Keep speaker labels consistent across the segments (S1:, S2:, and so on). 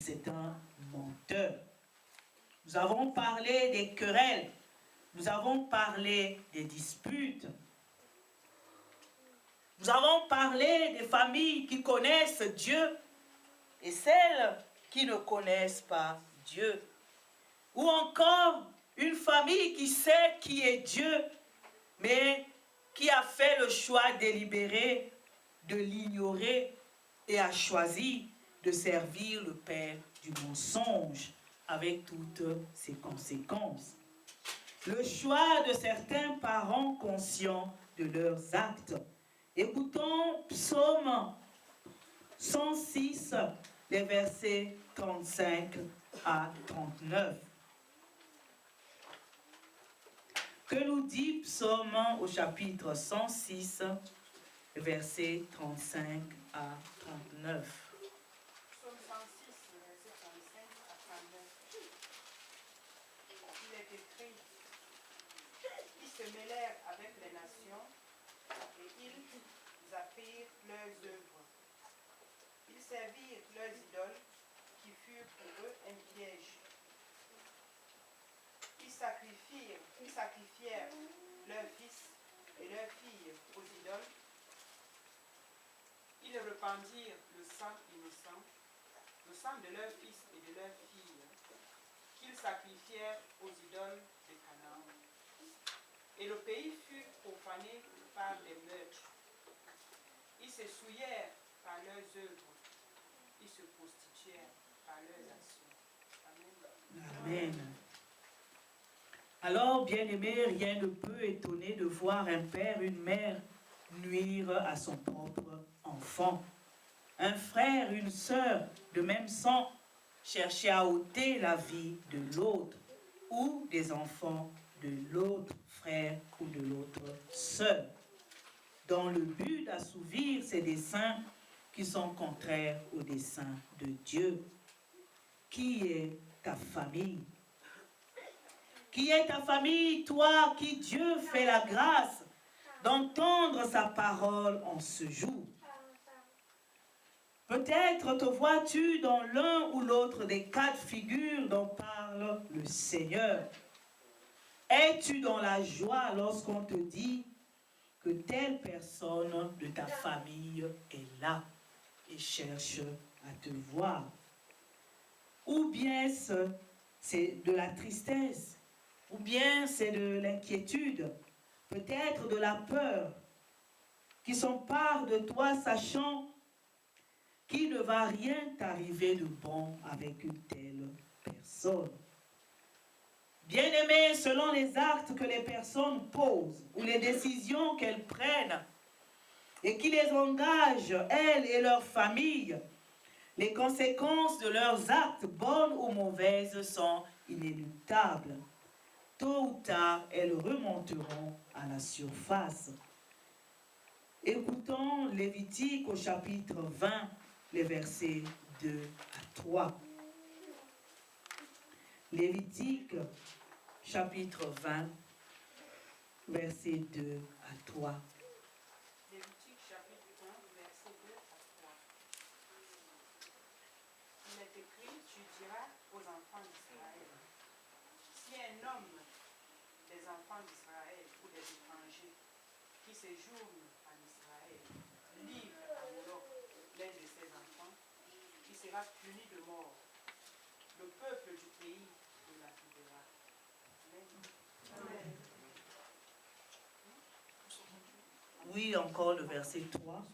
S1: c'est un menteur. Nous avons parlé des querelles, nous avons parlé des disputes. Nous avons parlé des familles qui connaissent Dieu et celles qui ne connaissent pas Dieu. Ou encore une famille qui sait qui est Dieu, mais qui a fait le choix délibéré de l'ignorer et a choisi de servir le père du mensonge avec toutes ses conséquences. Le choix de certains parents conscients de leurs actes. Écoutons Psaume 106, les versets 35 à 39. Que nous dit Psaume au chapitre 106, versets 35 à 39.
S2: Psaume 106, verset 35 à 39. Il est écrit: ils se mêlèrent avec les nations et ils apprirent leurs œuvres. Ils servirent leurs idoles qui furent pour eux un piège. Ils sacrifièrent leurs fils et leurs filles aux idoles. Ils répandirent le sang innocent, le sang de leurs fils et de leurs filles, qu'ils sacrifièrent aux idoles de Canaan. Et le pays fut profané par des meurtres. Ils se souillèrent par leurs œuvres, ils se prostituèrent par leurs actions. Amen.
S1: Amen. Alors, bien-aimés, rien ne peut étonner de voir un père, une mère nuire à son propre enfant. Un frère, une sœur de même sang chercher à ôter la vie de l'autre ou des enfants de l'autre frère ou de l'autre sœur, dans le but d'assouvir ses desseins qui sont contraires aux desseins de Dieu. Qui est ta famille? Qui est ta famille, toi, qui Dieu fait la grâce d'entendre sa parole en ce jour? Peut-être te vois-tu dans l'un ou l'autre des quatre figures dont parle le Seigneur. Es-tu dans la joie lorsqu'on te dit que telle personne de ta famille est là et cherche à te voir? Ou bien c'est de la tristesse, ou bien c'est de l'inquiétude, peut-être de la peur, qui s'empare de toi, sachant qu'il ne va rien t'arriver de bon avec une telle personne. Bien-aimés, selon les actes que les personnes posent, ou les décisions qu'elles prennent, et qui les engagent, elles et leurs familles, les conséquences de leurs actes, bonnes ou mauvaises, sont inéluctables. Tôt ou tard, elles remonteront à la surface. Écoutons Lévitique au chapitre 20, les versets 2 à 3. Lévitique, chapitre 20, versets 2 à 3.
S2: Lévitique chapitre 1, verset 2 à 3. Il est écrit: tu diras aux enfants d'Israël, si un homme des enfants d'Israël ou des étrangers qui séjournent en Israël livre à Moloch l'un de ses enfants, il sera puni de mort. Le peuple du pays le lapidera. Amen. Amen.
S1: Oui, encore le verset 3.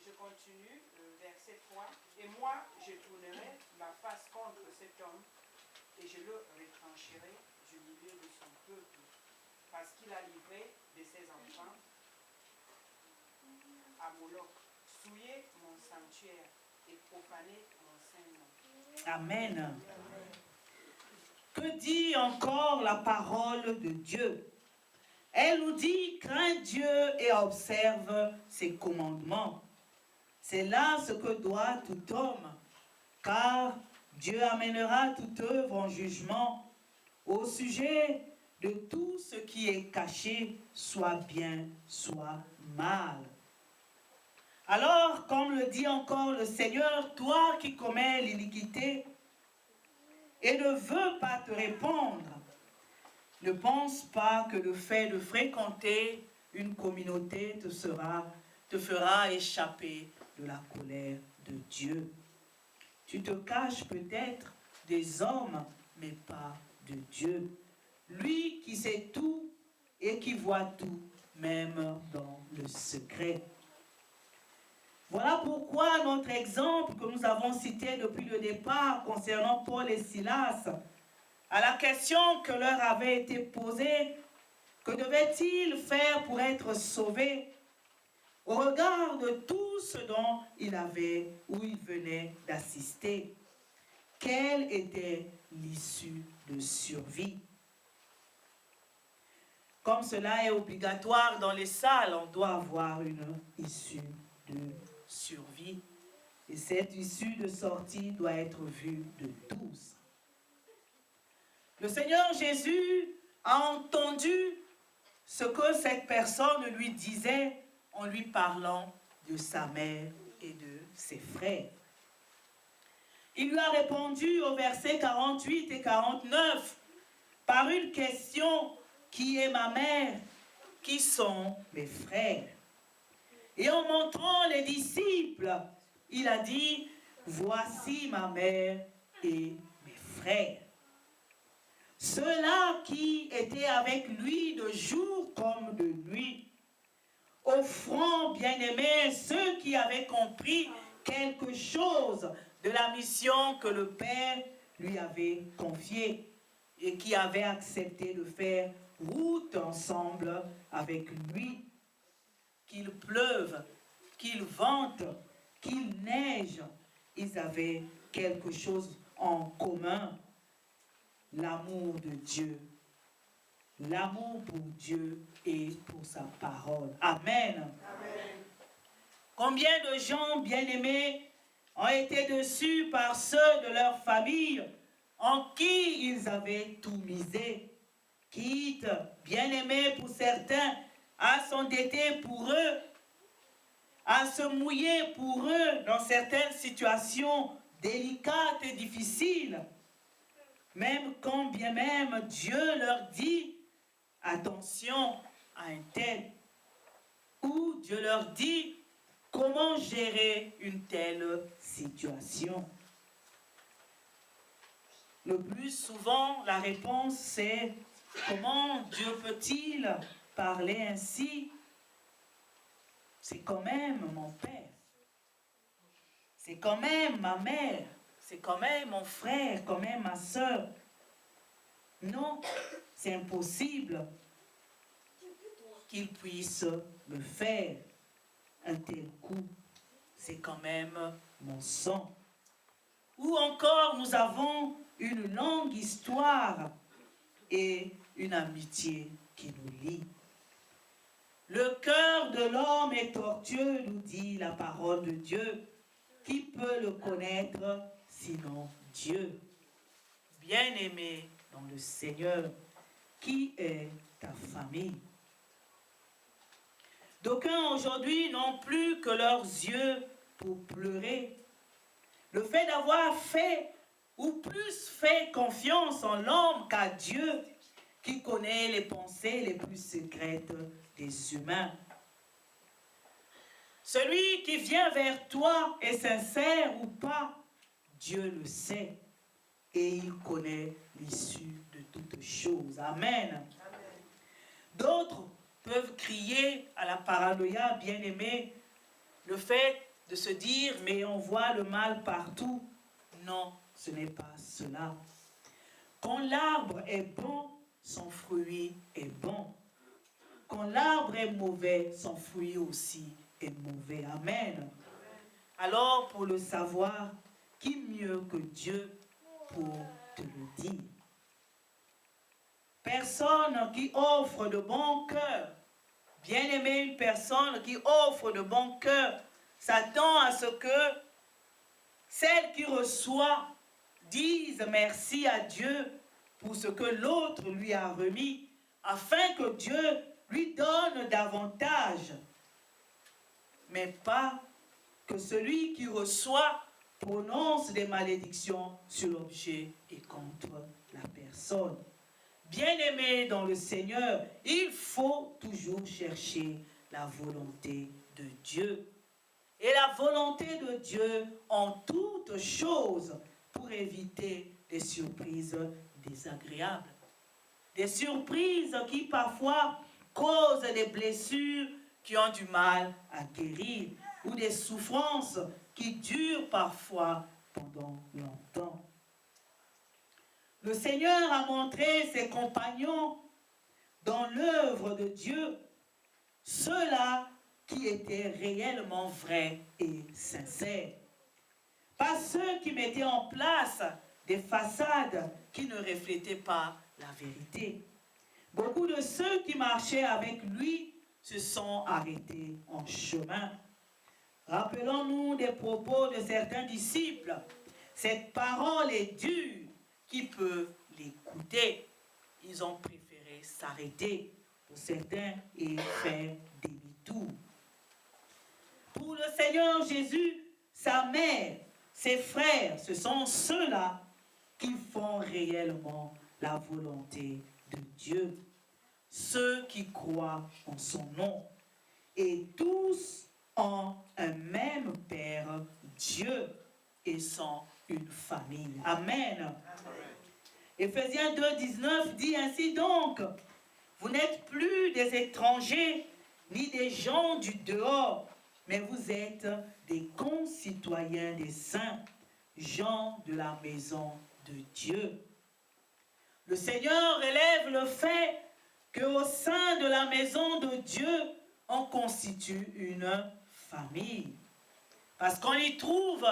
S2: Je continue, verset 3. Et moi, je tournerai ma face contre cet homme et je le retrancherai du milieu de son peuple, parce qu'il a livré de ses enfants à Moloch, souillé mon sanctuaire et profané mon saint nom.
S1: Amen. Que dit encore la parole de Dieu? Elle nous dit: crains Dieu et observe ses commandements. C'est là ce que doit tout homme, car Dieu amènera toute œuvre en jugement au sujet de tout ce qui est caché, soit bien, soit mal. Alors, comme le dit encore le Seigneur, toi qui commets l'iniquité et ne veux pas te répondre, ne pense pas que le fait de fréquenter une communauté te fera échapper de la colère de Dieu. Tu te caches peut-être des hommes, mais pas de Dieu. Lui qui sait tout et qui voit tout, même dans le secret. Voilà pourquoi notre exemple que nous avons cité depuis le départ concernant Paul et Silas, à la question que leur avait été posée, que devaient-ils faire pour être sauvés, au regard de tout ce dont il avait ou il venait d'assister, quelle était l'issue de survie? Comme cela est obligatoire dans les salles, on doit avoir une issue de survie. Et cette issue de sortie doit être vue de tous. Le Seigneur Jésus a entendu ce que cette personne lui disait en lui parlant de sa mère et de ses frères. Il lui a répondu au verset 48 et 49 par une question: qui est ma mère? Qui sont mes frères? Et en montrant les disciples, il a dit: voici ma mère et mes frères. Ceux-là qui étaient avec lui de jour comme de nuit, offrant, bien-aimés, ceux qui avaient compris quelque chose de la mission que le Père lui avait confiée et qui avaient accepté de faire route ensemble avec lui. Qu'il pleuve, qu'il vente, qu'il neige, ils avaient quelque chose en commun: l'amour de Dieu, l'amour pour Dieu et pour sa parole. Amen. Amen. Combien de gens bien-aimés ont été déçus par ceux de leur famille en qui ils avaient tout misé, quitte, bien-aimés pour certains, à s'endetter pour eux, à se mouiller pour eux dans certaines situations délicates et difficiles, même quand bien même Dieu leur dit attention à un tel, ou Dieu leur dit comment gérer une telle situation. Le plus souvent, la réponse c'est: comment Dieu peut-il parler ainsi? C'est quand même mon père, c'est quand même ma mère, c'est quand même mon frère, quand même ma soeur. Non, c'est impossible qu'il puisse me faire un tel coup. C'est quand même mon sang. Ou encore, nous avons une longue histoire et une amitié qui nous lie. Le cœur de l'homme est tortueux, nous dit la parole de Dieu. Qui peut le connaître sinon Dieu? Bien-aimé dans le Seigneur, qui est ta famille? D'aucuns aujourd'hui n'ont plus que leurs yeux pour pleurer. Le fait d'avoir fait ou plus fait confiance en l'homme qu'à Dieu, qui connaît les pensées les plus secrètes des humains. Celui qui vient vers toi est sincère ou pas, Dieu le sait et il connaît l'issue de toutes choses. Amen. Amen. D'autres peuvent crier à la paranoïa, bien-aimé, le fait de se dire mais on voit le mal partout. Non, ce n'est pas cela. Quand l'arbre est bon, son fruit est bon. Quand l'arbre est mauvais, son fruit aussi est mauvais. Amen. Alors, pour le savoir, qui mieux que Dieu pour te le dire? Personne qui offre de bon cœur, bien aimé, une personne qui offre de bon cœur, s'attend à ce que celle qui reçoit dise merci à Dieu pour ce que l'autre lui a remis, afin que Dieu lui donne davantage, mais pas que celui qui reçoit prononce des malédictions sur l'objet et contre la personne. Bien-aimés dans le Seigneur, il faut toujours chercher la volonté de Dieu. Et la volonté de Dieu en toutes choses pour éviter des surprises désagréables. Des surprises qui parfois causent des blessures qui ont du mal à guérir ou des souffrances qui durent parfois pendant longtemps. Le Seigneur a montré ses compagnons dans l'œuvre de Dieu, ceux-là qui étaient réellement vrais et sincères. Pas ceux qui mettaient en place des façades qui ne reflétaient pas la vérité. Beaucoup de ceux qui marchaient avec lui se sont arrêtés en chemin. Rappelons-nous des propos de certains disciples. Cette parole est dure. Qui peut l'écouter? Ils ont préféré s'arrêter pour certains et faire demi-tour. Pour le Seigneur Jésus, sa mère, ses frères, ce sont ceux-là qui font réellement la volonté de Dieu. Ceux qui croient en son nom. Et tous ont un même Père, Dieu, et sont une famille. Amen. Éphésiens 2, 19 dit ainsi donc, vous n'êtes plus des étrangers ni des gens du dehors, mais vous êtes des concitoyens des saints, gens de la maison de Dieu. Le Seigneur relève le fait qu'au sein de la maison de Dieu, on constitue une famille. Parce qu'on y trouve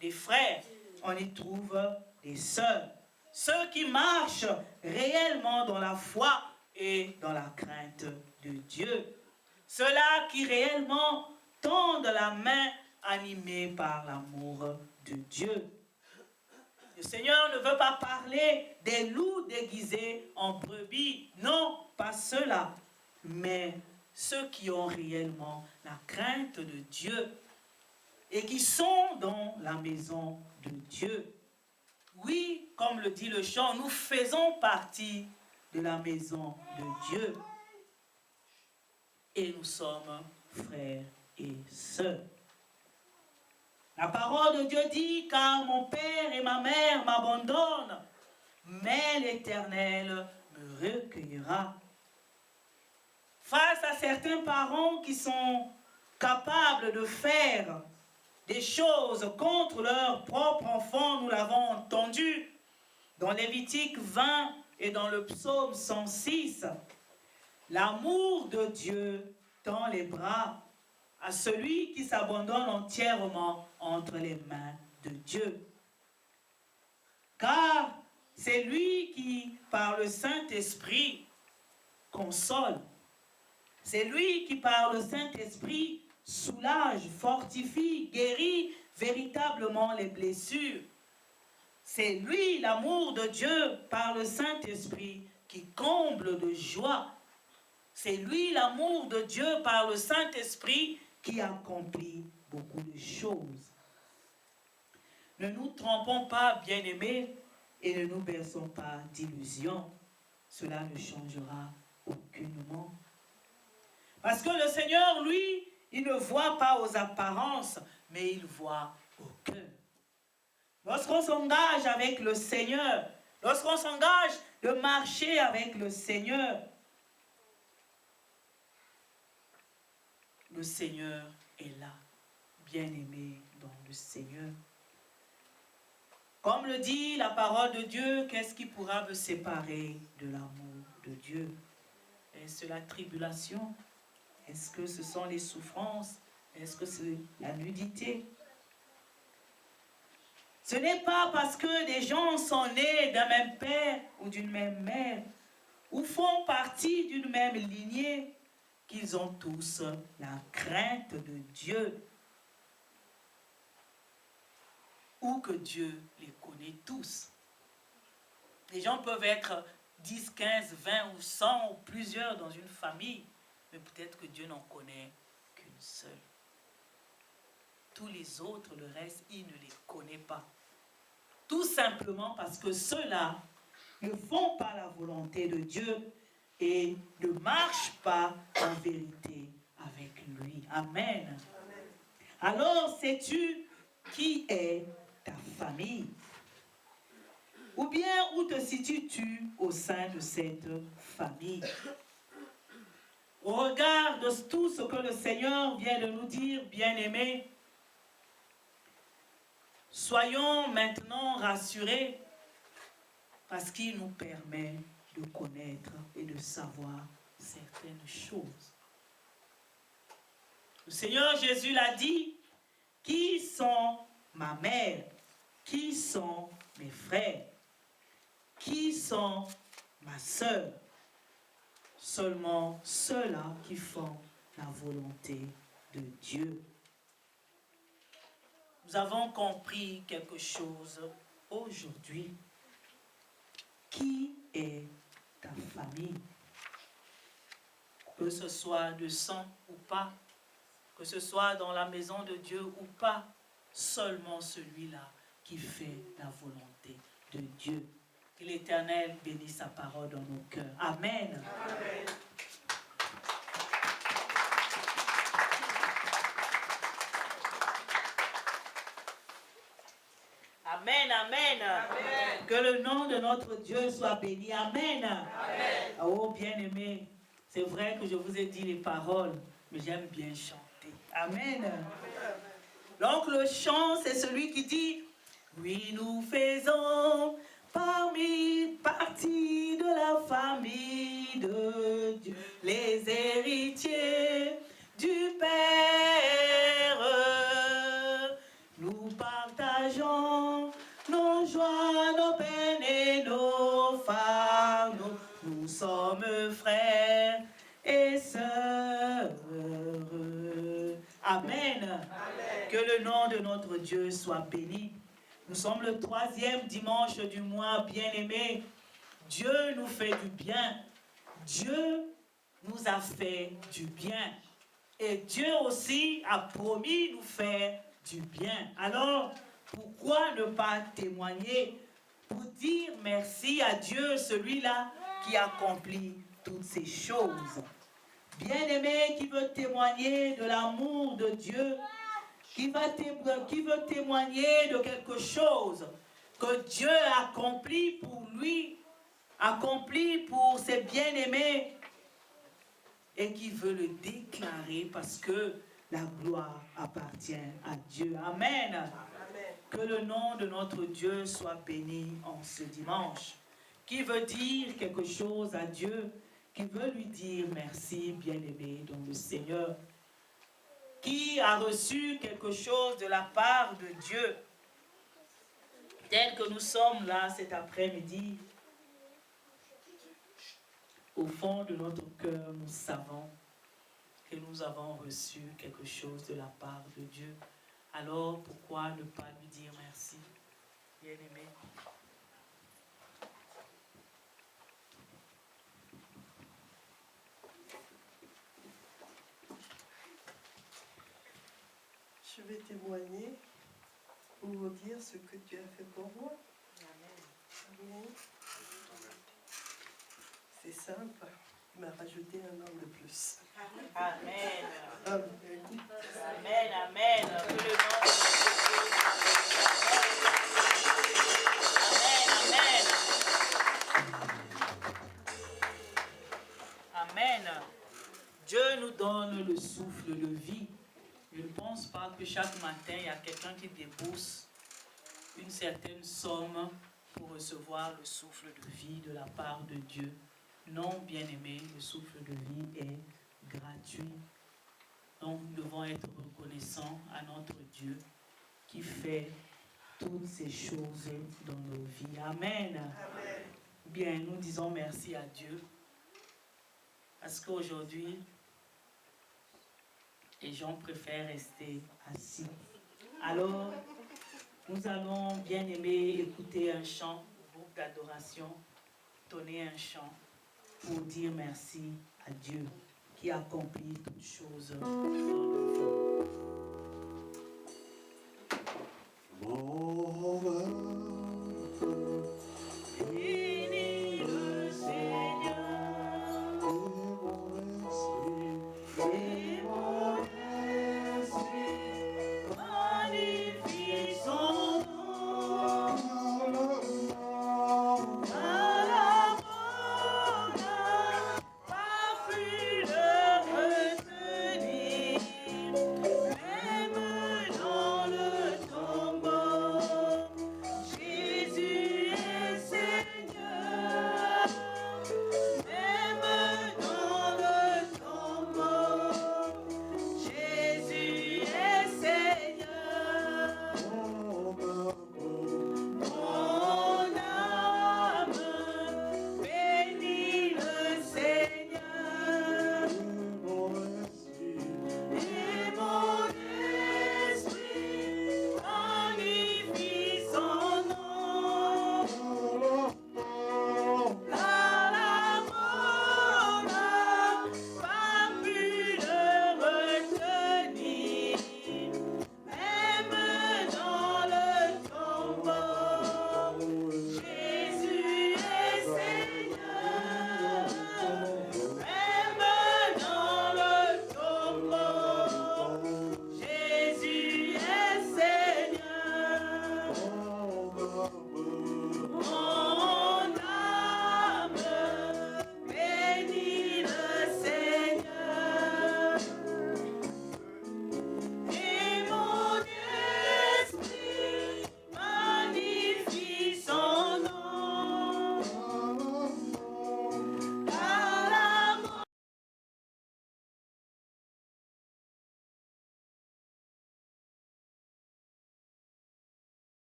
S1: des frères, on y trouve des sœurs. Ceux qui marchent réellement dans la foi et dans la crainte de Dieu. Ceux-là qui réellement tendent la main animés par l'amour de Dieu. Le Seigneur ne veut pas parler des loups déguisés en brebis. Non, pas ceux-là, mais ceux qui ont réellement la crainte de Dieu et qui sont dans la maison de Dieu. Oui, comme le dit le chant, nous faisons partie de la maison de Dieu. Et nous sommes frères et sœurs. La parole de Dieu dit, car mon père et ma mère m'abandonnent, mais l'Éternel me recueillera. Face à certains parents qui sont capables de faire des choses contre leur propre enfant, nous l'avons entendu dans Lévitique 20 et dans le psaume 106. L'amour de Dieu tend les bras à celui qui s'abandonne entièrement entre les mains de Dieu. Car c'est lui qui, par le Saint-Esprit, console. C'est lui qui, par le Saint-Esprit, soulage, fortifie, guérit véritablement les blessures. C'est lui, l'amour de Dieu, par le Saint-Esprit, qui comble de joie. C'est lui, l'amour de Dieu, par le Saint-Esprit, qui accomplit beaucoup de choses. Ne nous trompons pas, bien-aimés, et ne nous berçons pas d'illusions. Cela ne changera aucunement. Parce que le Seigneur, lui, il ne voit pas aux apparences, mais il voit au cœur. Lorsqu'on s'engage avec le Seigneur, lorsqu'on s'engage de marcher avec le Seigneur est là, bien-aimé dans le Seigneur. Comme le dit la parole de Dieu, qu'est-ce qui pourra me séparer de l'amour de Dieu? Est-ce la tribulation? Est-ce que ce sont les souffrances? Est-ce que c'est la nudité? Ce n'est pas parce que des gens sont nés d'un même père ou d'une même mère ou font partie d'une même lignée qu'ils ont tous la crainte de Dieu ou que Dieu les connaît tous. Les gens peuvent être 10, 15, 20 ou 100 ou plusieurs dans une famille, mais peut-être que Dieu n'en connaît qu'une seule. tous les autres, le reste, il ne les connaît pas. Tout simplement parce que ceux-là ne font pas la volonté de Dieu et ne marchent pas en vérité avec lui. Amen. Alors, sais-tu qui est ta famille? Ou bien, où te situes-tu au sein de cette famille? Au regard de tout ce que le Seigneur vient de nous dire, bien-aimés, soyons maintenant rassurés parce qu'il nous permet de connaître et de savoir certaines choses. Le Seigneur Jésus l'a dit, qui sont ma mère? Qui sont mes frères? Qui sont ma sœur? Seulement ceux-là qui font la volonté de Dieu. Nous avons compris quelque chose aujourd'hui. Qui est ta famille? Que ce soit de sang ou pas, que ce soit dans la maison de Dieu ou pas, seulement celui-là qui fait la volonté de Dieu. Que l'Éternel bénisse sa parole dans nos cœurs. Amen.
S2: Amen.
S1: Amen, amen.
S2: Amen.
S1: Que le nom de notre Dieu soit béni. Amen.
S2: Amen.
S1: Oh, bien-aimés, c'est vrai que je vous ai dit les paroles, mais j'aime bien chanter. Amen. Donc le chant, c'est celui qui dit, oui, nous faisons partie de la famille de Dieu, les héritiers du Père. Nous partageons nos joies, nos peines et nos fardeaux. Nous sommes frères et sœurs. Amen. Amen. Que le nom de notre Dieu soit béni. Nous sommes le 3e dimanche du mois, bien-aimés. Dieu nous fait du bien. Dieu nous a fait du bien. Et Dieu aussi a promis nous faire du bien. Alors, pourquoi ne pas témoigner pour dire merci à Dieu, celui-là qui accomplit toutes ces choses? Bien-aimé, qui veut témoigner de l'amour de Dieu, qui veut témoigner de quelque chose que Dieu a accompli pour lui, accompli pour ses bien-aimés, et qui veut le déclarer parce que la gloire appartient à Dieu. Amen. Amen. Que le nom de notre Dieu soit béni en ce dimanche. Qui veut dire quelque chose à Dieu, qui veut lui dire merci, bien-aimé dans le Seigneur. Qui a reçu quelque chose de la part de Dieu, tel que nous sommes là cet après-midi. Au fond de notre cœur, nous savons que nous avons reçu quelque chose de la part de Dieu. Alors, pourquoi ne pas lui dire merci, bien-aimé?
S3: Je vais témoigner pour vous dire ce que Dieu a fait pour moi. Amen. Amen. C'est simple, il m'a rajouté un an de plus.
S1: Amen.
S3: Amen.
S1: Amen, amen. Que le nom de Amen, amen. Amen. Dieu nous donne le souffle de vie. Je ne pense pas que chaque matin, il y a quelqu'un qui débourse une certaine somme pour recevoir le souffle de vie de la part de Dieu. Non, bien-aimé, le souffle de vie est gratuit. Donc, nous devons être reconnaissants à notre Dieu qui fait toutes ces choses dans nos vies. Amen. Amen. Bien, nous disons merci à Dieu parce qu'aujourd'hui, les gens préfèrent rester assis. Alors, nous allons, bien aimer, écouter un chant, un groupe d'adoration, donner un chant pour dire merci à Dieu qui accomplit toutes choses dans nos vies. Bénis le Seigneur, et mon